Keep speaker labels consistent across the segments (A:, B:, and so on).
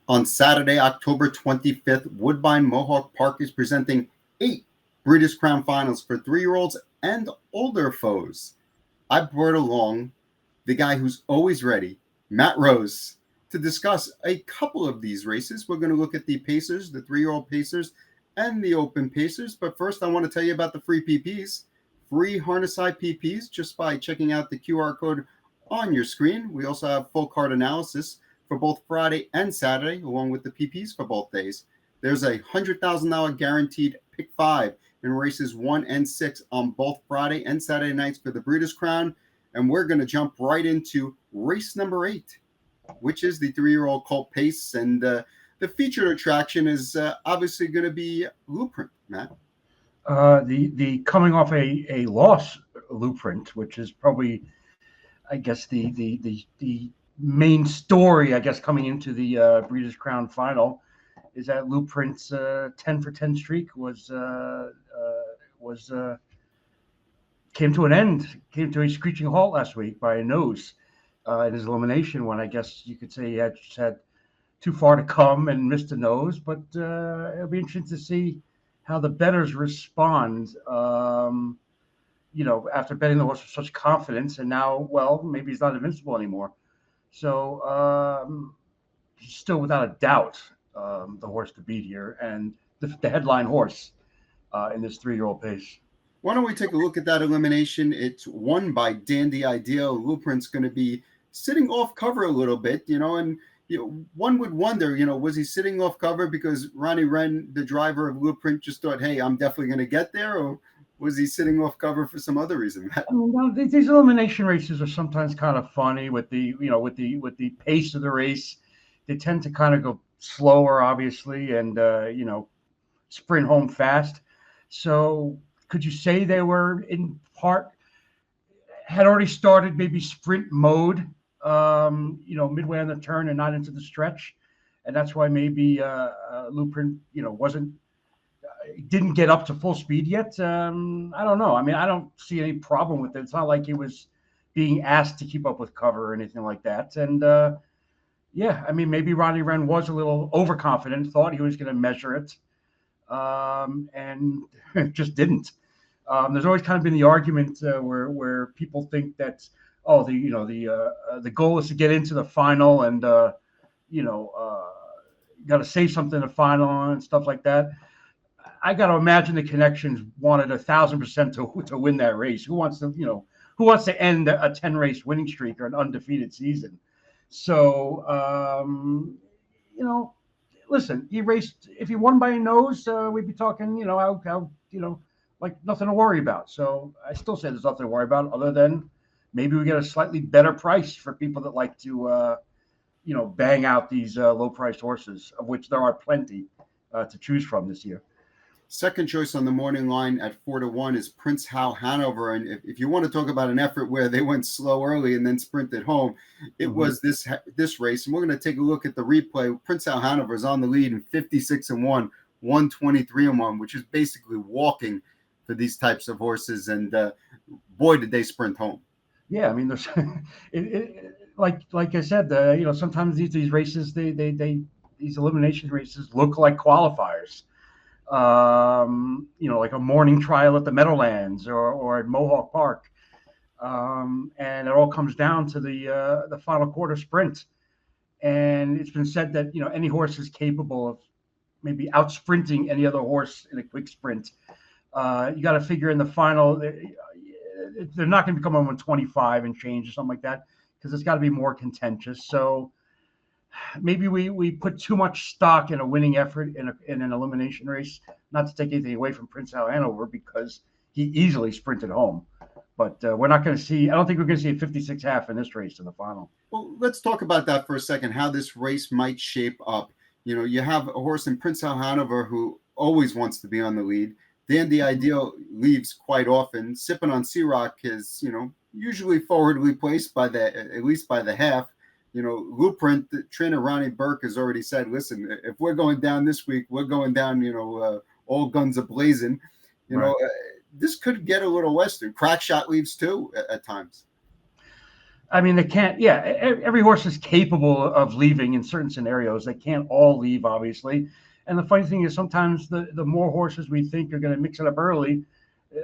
A: On Saturday, October 25th, Woodbine Mohawk Park is presenting 8 British Crown Finals for 3-year-olds and older foes. I brought along the guy who's always ready, Matt Rose, to discuss a couple of these races. We're going to look at the Pacers, the 3-year-old Pacers, and the Open Pacers. But first, I want to tell you about the free PPs. Free harness side PPs just by checking out the QR code on your screen. We also have full card analysis for both Friday and Saturday, along with the PPs for both days. There's a $100,000 guaranteed pick 5 in races 1 and 6 on both Friday and Saturday nights for the Breeders' Crown. And we're going to jump right into race number 8, which is the 3-year-old Colt Pace. And the featured attraction is obviously going to be Blueprint, Matt.
B: The coming off a loss, Blueprint, which is probably, I guess, the main story, I guess, coming into the Breeders' Crown final, is that Blueprint's 10 for 10 streak came to an end, came to a screeching halt last week by a nose in his elimination, when I guess you could say he had just had too far to come and missed a nose. But it'll be interesting to see how the bettors respond, after betting the horse with such confidence, and now, well, maybe he's not invincible anymore. So still without a doubt, the horse to beat here, and the headline horse in this 3-year-old Pace.
A: Why don't we take a look at that elimination? It's won by Dandy Ideal. Blueprint's going to be sitting off cover a little bit, and one would wonder, was he sitting off cover because Ronnie Wren, the driver of Blueprint, just thought, hey, I'm definitely going to get there, or was he sitting off cover for some other reason?
B: These elimination races are sometimes kind of funny with the pace of the race. They tend to kind of go slower, obviously, and sprint home fast. So could you say they were in part had already started maybe sprint mode, midway on the turn and not into the stretch, and that's why maybe Blueprint, didn't get up to full speed yet. I don't know. I mean, I don't see any problem with it. It's not like he was being asked to keep up with cover or anything like that. And maybe Ronnie Wren was a little overconfident, thought he was going to measure it, and just didn't. There's always kind of been the argument where people think that, the goal is to get into the final, and got to say something in the final and stuff like that. I got to imagine the Connections wanted 1,000% to win that race. Who wants to end a 10 race winning streak or an undefeated season? So listen, he raced. If he won by a nose, we'd be talking, how like nothing to worry about. So I still say there's nothing to worry about, other than maybe we get a slightly better price for people that like to, bang out these low-priced horses, of which there are plenty to choose from this year.
A: Second choice on the morning line at 4-1 is Prince Hal Hanover. And if you want to talk about an effort where they went slow early and then sprinted home, it was this race. And we're going to take a look at the replay. Prince Hal Hanover is on the lead in 56-1, 123-1, which is basically walking for these types of horses. And boy, did they sprint home.
B: Yeah, I mean, there's like I said, sometimes these races, these elimination races look like qualifiers. Like a morning trial at the Meadowlands or at Mohawk Park. And it all comes down to the final quarter sprint. And it's been said that, any horse is capable of maybe out sprinting any other horse in a quick sprint. You got to figure in the final, they're not going to become 125 and change or something like that, because it's got to be more contentious. So maybe we put too much stock in a winning effort in an elimination race, not to take anything away from Prince Hal Hanover, because he easily sprinted home. But we're not going to see, I don't think we're going to see a 56.5 in this race in the final.
A: Well, let's talk about that for a second, how this race might shape up. You have a horse in Prince Hal Hanover who always wants to be on the lead. Dandy Ideal leaves quite often. Sipping on Sea-Rock is, usually forwardly placed at least by the half. Blueprint, trainer Ronnie Burke has already said, listen, if we're going down this week, we're going down, all guns a-blazing. This could get a little western. Crack Shot leaves too at times.
B: I mean, they can't. Yeah, every horse is capable of leaving in certain scenarios. They can't all leave, obviously. And the funny thing is, sometimes the more horses we think are going to mix it up early,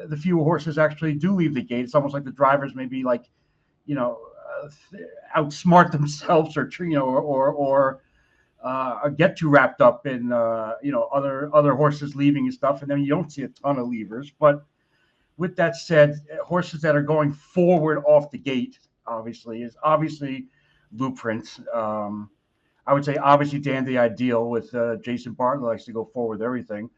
B: the fewer horses actually do leave the gate. It's almost like the drivers maybe like, you know, outsmart themselves, or get too wrapped up in other horses leaving and stuff, and then you don't see a ton of leavers. But with that said, horses that are going forward off the gate obviously Blueprint. I would say obviously Dandy Ideal with Jason Bartlett likes to go forward with everything.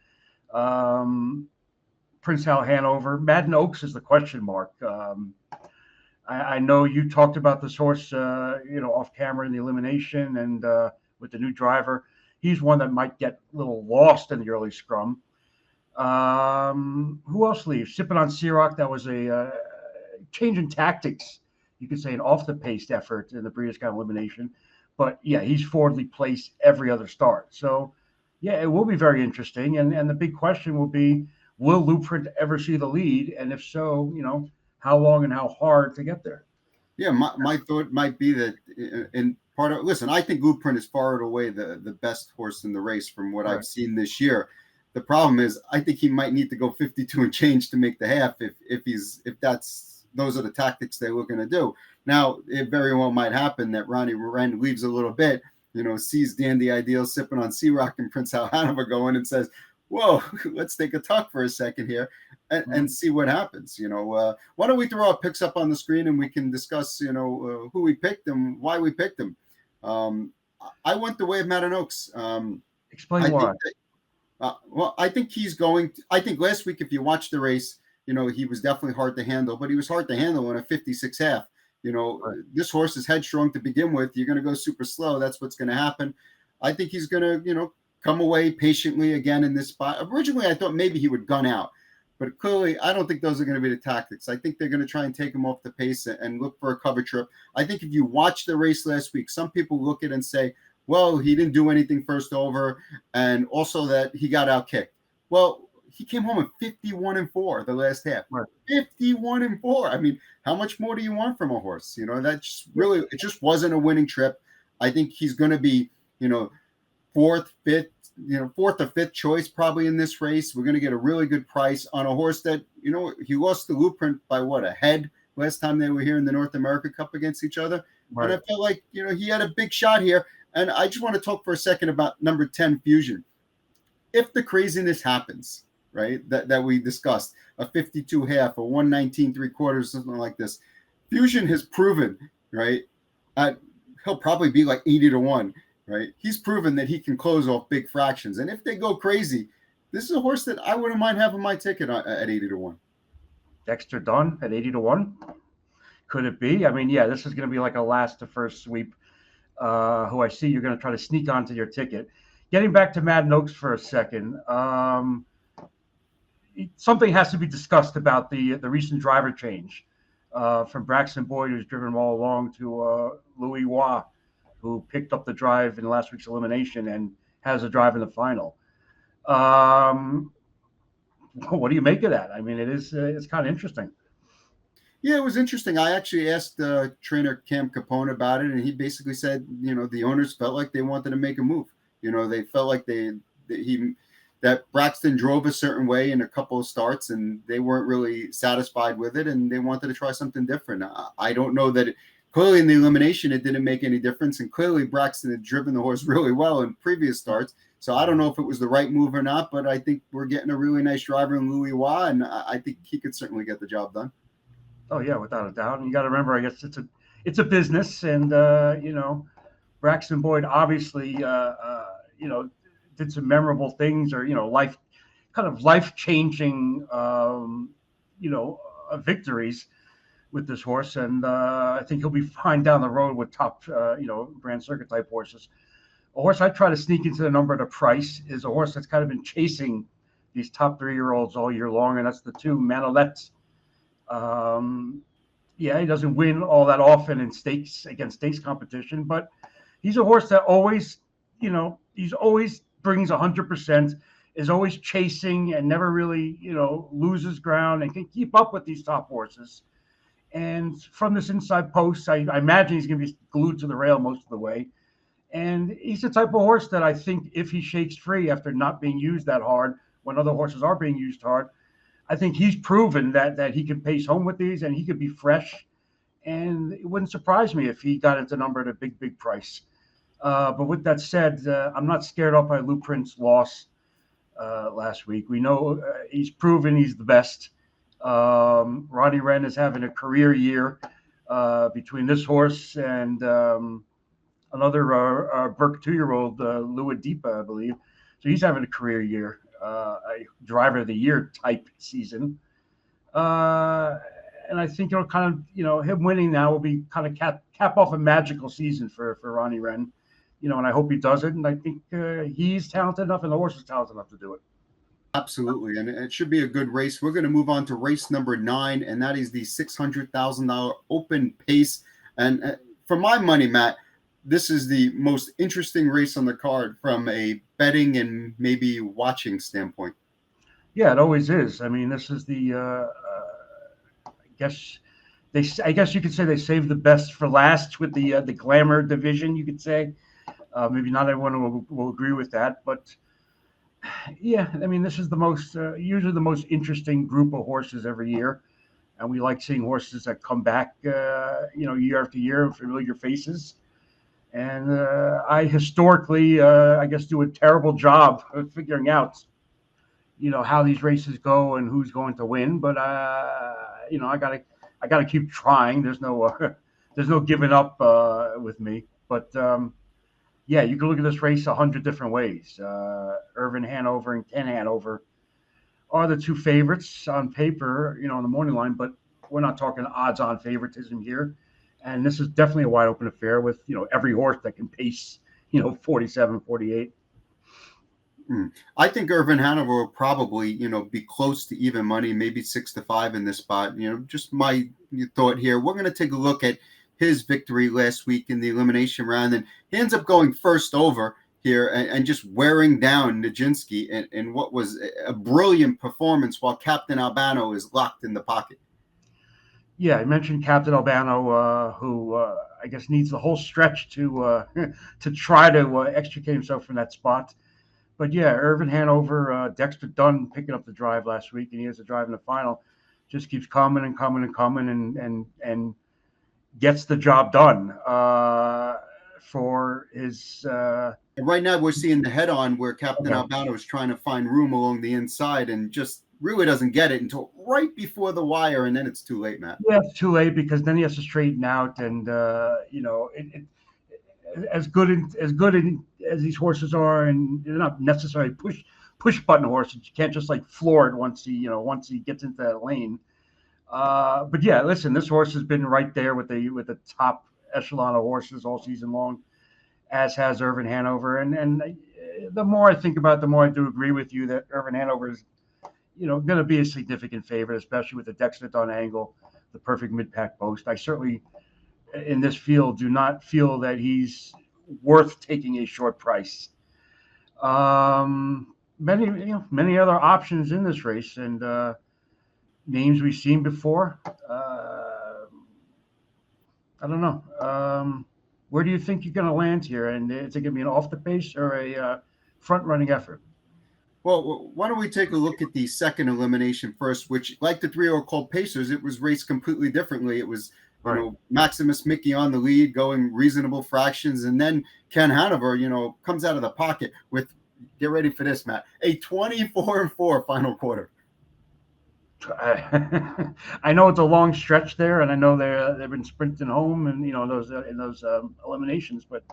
B: Prince Hal Hanover, Madden Oaks is the question mark. I know you talked about this horse, off camera in the elimination, and with the new driver, he's one that might get a little lost in the early scrum. Who else leaves? Sipping on Ciroc, that was a change in tactics, you could say, an off-the-paced effort in the Breeders' Cup elimination. But yeah, he's forwardly placed every other start. So yeah, it will be very interesting. And the big question will be, will Blueprint ever see the lead? And if so, how long and how hard to get there?
A: Yeah, my thought might be that listen, I think Blueprint is far and away the best horse in the race from what I've seen this year. The problem is, I think he might need to go 52 and change to make the half if those are the tactics they're looking to do. Now, it very well might happen that Ronnie Wren leaves a little bit, sees Dandy Ideal sipping on Ciroc and Prince Hal Hanover going and says, whoa, let's take a talk for a second here and see what happens. Why don't we throw our picks up on the screen and we can discuss, who we picked and why we picked them. I went the way of Madden Oaks.
B: Explain why.
A: I think I think last week, if you watched the race, he was definitely hard to handle, but he was hard to handle in a 56 half. This horse is headstrong to begin with. You're going to go super slow. That's what's going to happen. I think he's going to, come away patiently again in this spot. Originally, I thought maybe he would gun out, but clearly, I don't think those are going to be the tactics. I think they're going to try and take him off the pace and look for a cover trip. I think if you watch the race last week, some people look at it and say, well, he didn't do anything first over, and also that he got out kicked. Well, he came home at 51-4 the last half. Right. 51-4. I mean, how much more do you want from a horse? That's really, it just wasn't a winning trip. I think he's going to be, fourth or fifth choice probably in this race. We're going to get a really good price on a horse that, he lost the Blueprint by a head last time they were here in the North America Cup against each other. Right. And I felt like, he had a big shot here. And I just want to talk for a second about number 10 Fusion. If the craziness happens, right, that we discussed, a 52 half, a 119 3/4, something like this, Fusion has proven, right, he'll probably be like 80-1, right? He's proven that he can close off big fractions. And if they go crazy, this is a horse that I wouldn't mind having my ticket at 80-1.
B: Dexter Dunn at 80-1? Could it be? I mean, yeah, this is going to be like a last to first sweep. Who I see you're going to try to sneak onto your ticket. Getting back to Madden Oaks for a second, something has to be discussed about the recent driver change from Braxton Boyd, who's driven all along, to Louis Waugh, who picked up the drive in last week's elimination and has a drive in the final. What do you make of that? I mean, it's kind of interesting.
A: Yeah, it was interesting. I actually asked trainer Cam Capone about it, and he basically said, the owners felt like they wanted to make a move. They felt like that Braxton drove a certain way in a couple of starts, and they weren't really satisfied with it, and they wanted to try something different. I don't know that clearly in the elimination it didn't make any difference, and clearly Braxton had driven the horse really well in previous starts. So I don't know if it was the right move or not, but I think we're getting a really nice driver in Louis Waugh, and I think he could certainly get the job done.
B: Oh yeah, without a doubt. And you got to remember, I guess it's a business, and Braxton Boyd obviously did some memorable things, or life changing victories with this horse, and I think he'll be fine down the road with top Grand Circuit type horses. A horse I try to sneak into the number at a price is a horse that's kind of been chasing these top 3-year-olds all year long, and that's the 2 Manolets. He doesn't win all that often in stakes competition, but he's a horse that always, he's always brings 100%, is always chasing and never really, loses ground and can keep up with these top horses. And from this inside post, I imagine he's going to be glued to the rail most of the way. And he's the type of horse that I think if he shakes free after not being used that hard when other horses are being used hard, I think he's proven that he can pace home with these and he could be fresh. And it wouldn't surprise me if he got into number at a big price. But with that said, I'm not scared off by Lou Prince's loss last week. We know he's proven he's the best. Ronnie Wren is having a career year between this horse and another Burke 2-year-old, Lua Deepa, I believe. So he's having a career year, a driver of the year type season. And I think it'll kind of, him winning now will be kind of cap off a magical season for Ronnie Wren. And I hope he does it. And I think he's talented enough and the horse is talented enough to do it.
A: Absolutely. And it should be a good race. We're going to move on to race number 9, and that is the $600,000 open pace. And for my money, Matt, this is the most interesting race on the card from a betting and maybe watching standpoint.
B: Yeah, it always is. I mean, this is the, I guess you could say they saved the best for last with the glamour division, you could say. Maybe not everyone will agree with that, but yeah, I mean, this is the most usually the most interesting group of horses every year, and we like seeing horses that come back, year after year with familiar faces. And I historically, I guess, do a terrible job of figuring out, how these races go and who's going to win. But I gotta keep trying. There's no giving up with me. But yeah, you can look at this race 100 different ways. Irvin Hanover and Ken Hanover are the two favorites on paper, on the morning line, but we're not talking odds-on favoritism here. And this is definitely a wide open affair with, every horse that can pace, 47, 48.
A: I think Irvin Hanover will probably, be close to even money, maybe 6-5 in this spot. Just my thought here. We're going to take a look at his victory last week in the elimination round, and he ends up going first over here and just wearing down Nijinsky in what was a brilliant performance while Captain Albano is locked in the pocket.
B: Yeah, I mentioned Captain Albano, who I guess needs the whole stretch to try to extricate himself from that spot. But yeah, Irvin Hanover, Dexter Dunn picking up the drive last week, and he has a drive in the final. Just keeps coming and coming and coming, and gets the job done for his.
A: Right now, we're seeing the head-on where Captain Albano is trying to find room along the inside and just really doesn't get it until right before the wire, and then it's too late, Matt.
B: Yeah, it's too late because then he has to straighten out, and as good as these horses are, and they're not necessarily push button horses. You can't just like floor it once he gets into that lane. But yeah, listen, this horse has been right there with the top echelon of horses all season long, as has Irvin Hanover. And the more I think about it, the more I do agree with you that Irvin Hanover is, going to be a significant favorite, especially with the Dexter Dunn angle, the perfect mid-pack post. I certainly, in this field, do not feel that he's worth taking a short price. Many other options in this race, and names we've seen before. I don't know. Where do you think you're going to land here? And is it going to be an off the pace or a front-running effort?
A: Well, why don't we take a look at the second elimination first, which, like the 3-year-old called Pacers, it was raced completely differently. It was, Maximus Mickey on the lead, going reasonable fractions, and then Ken Hanover, comes out of the pocket with, get ready for this, Matt, a 24-4 final quarter.
B: I know it's a long stretch there, and I know they've been sprinting home, and those eliminations. But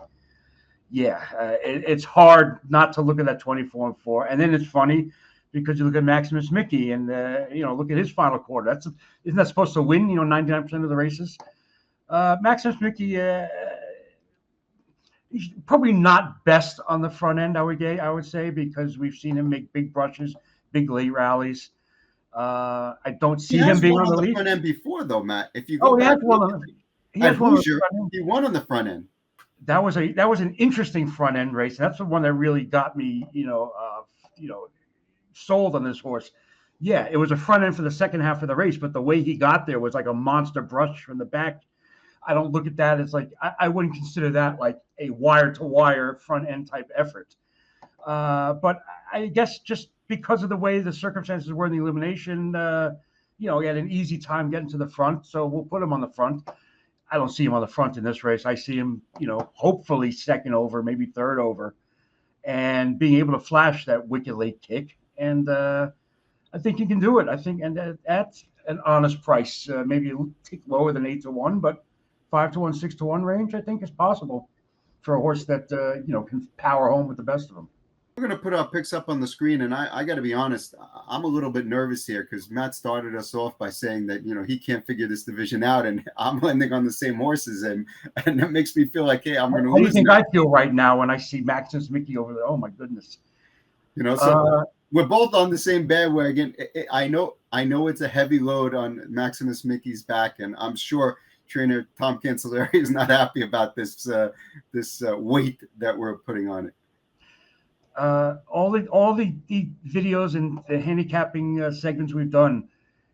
B: yeah, it's hard not to look at that 24-4. And then it's funny because you look at Maximus Mickey, and look at his final quarter. Isn't that supposed to win? 99% of the races. Maximus Mickey, he's probably not best on the front end. I would say because we've seen him make big brushes, big late rallies. I don't see him being on the
A: front end before, though, Matt. If you go back, he won on the front end.
B: That was an interesting front end race. That's the one that really got me, sold on this horse. Yeah, it was a front end for the second half of the race, but the way he got there was like a monster brush from the back. I don't look at that as like I wouldn't consider that like a wire to wire front end type effort. But I guess just because of the way the circumstances were in the elimination, he had an easy time getting to the front, so we'll put him on the front. I don't see him on the front in this race. I see him, hopefully second over, maybe third over, and being able to flash that wicked late kick. And I think he can do it. I think, and at an honest price, maybe a tick lower than 8-1, but 5-1, 6-1 range, I think is possible for a horse that can power home with the best of them.
A: We're going to put our picks up on the screen, and I got to be honest, I'm a little bit nervous here because Matt started us off by saying that he can't figure this division out, and I'm landing on the same horses, and that makes me feel like, hey, I'm going to lose.
B: How do you think I feel right now when I see Maximus Mickey over there? Oh my goodness!
A: So we're both on the same bandwagon. I know it's a heavy load on Maximus Mickey's back, and I'm sure trainer Tom Cancelleri is not happy about this weight that we're putting on it.
B: All the videos and the handicapping segments we've done,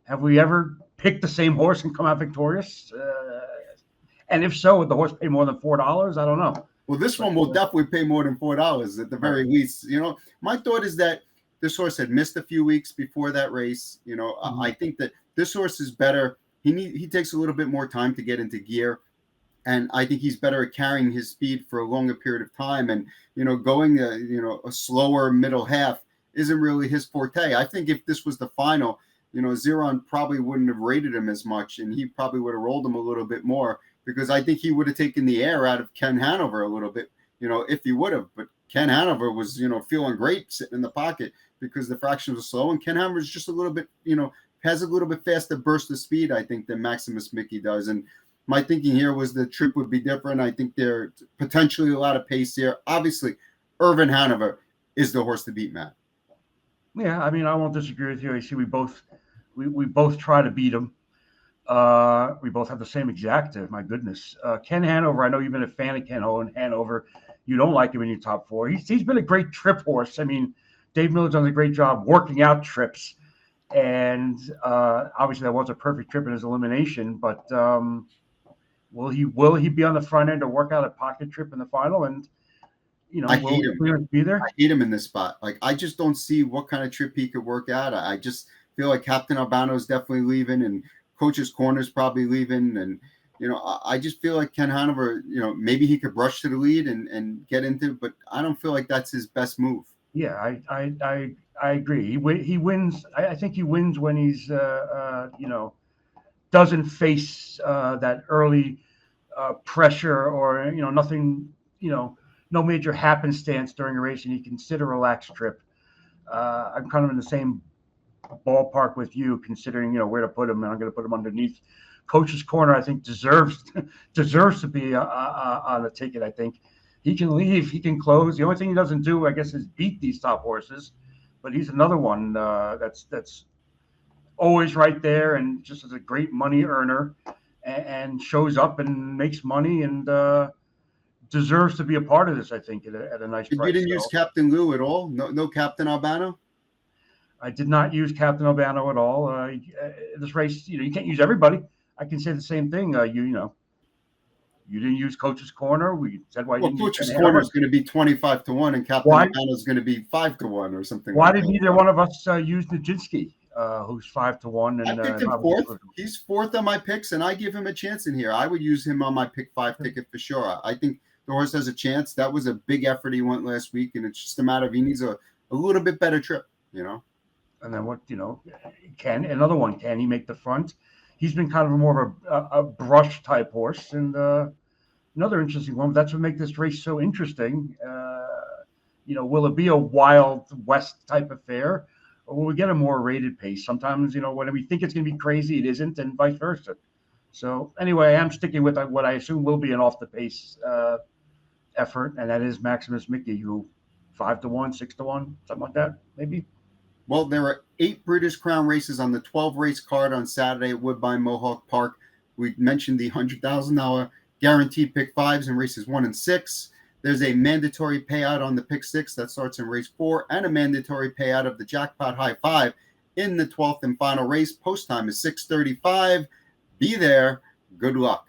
B: have we ever picked the same horse and come out victorious? And if so, would the horse pay more than $4? I don't know.
A: Well, this one will definitely pay more than $4 at the very least. My thought is that this horse had missed a few weeks before that race. I think that this horse is better. He takes a little bit more time to get into gear. And I think he's better at carrying his speed for a longer period of time. And, going a slower middle half isn't really his forte. I think if this was the final, Zeron probably wouldn't have rated him as much, and he probably would have rolled him a little bit more, because I think he would have taken the air out of Ken Hanover a little bit, if he would have. But Ken Hanover was, feeling great sitting in the pocket because the fractions were slow. And Ken Hanover is just a little bit, has a little bit faster burst of speed, I think, than Maximus Mickey does. And my thinking here was the trip would be different. I think there's potentially a lot of pace here. Obviously, Irvin Hanover is the horse to beat, Matt.
B: Yeah, I mean, I won't disagree with you. I see we both try to beat him. We both have the same exactive. My goodness, Ken Hanover. I know you've been a fan of Ken Hanover. You don't like him in your top four. He's been a great trip horse. I mean, Dave Miller's done a great job working out trips, and obviously that was a perfect trip in his elimination. But will he be on the front end to work out a pocket trip in the final? And
A: I hate him.
B: Be there?
A: I hate him in this spot. Like, I just don't see what kind of trip he could work out. I just feel like Captain Albano is definitely leaving, and Coach's Corner is probably leaving. And, I just feel like Ken Hanover, maybe he could rush to the lead and get into, but I don't feel like that's his best move.
B: Yeah, I agree. He wins. I think he wins when he's, doesn't face that early pressure or, nothing, no major happenstance during a race, and you can sit a relaxed trip. I'm kind of in the same ballpark with you, considering where to put him, and I'm going to put him underneath Coach's Corner. I think deserves to be on the ticket. I think he can leave, he can close. The only thing he doesn't do, I guess, is beat these top horses, but he's another one that's always right there and just is a great money earner and shows up and makes money and deserves to be a part of this, I think, at a nice price.
A: You didn't use Captain Lou at all? No Captain Albano?
B: I did not use Captain Albano at all. This race, you can't use everybody. I can say the same thing. You didn't use Coach's Corner. We said why.
A: Well, Coach's Corner is going to be 25-1, and Captain Albano is going to be 5-1 or something.
B: Why did neither one of us use Nijinsky, who's 5-1? And
A: I picked him fourth. He's fourth on my picks, and I give him a chance in here. I would use him on my pick 5 ticket for sure. I think the horse has a chance. That was a big effort he went last week, and it's just a matter of he needs a little bit better trip,
B: And then can he make the front? He's been kind of more of a brush type horse, and another interesting one. That's what makes this race so interesting. Will it be a Wild West type affair, or will we get a more rated pace? Sometimes, when we think it's going to be crazy, it isn't, and vice versa. So anyway, I'm sticking with what I assume will be an off the pace effort, and that is Maximus Mickey, who 5-1, 6-1, something like that, maybe.
A: Well, there are 8 British Crown races on the 12 race card on Saturday at Woodbine Mohawk Park. We mentioned the $100,000 guaranteed pick 5s in races 1 and 6. There's a mandatory payout on the pick 6 that starts in race 4, and a mandatory payout of the jackpot high 5 in the 12th and final race. Post time is 6:35. Be there. Good luck.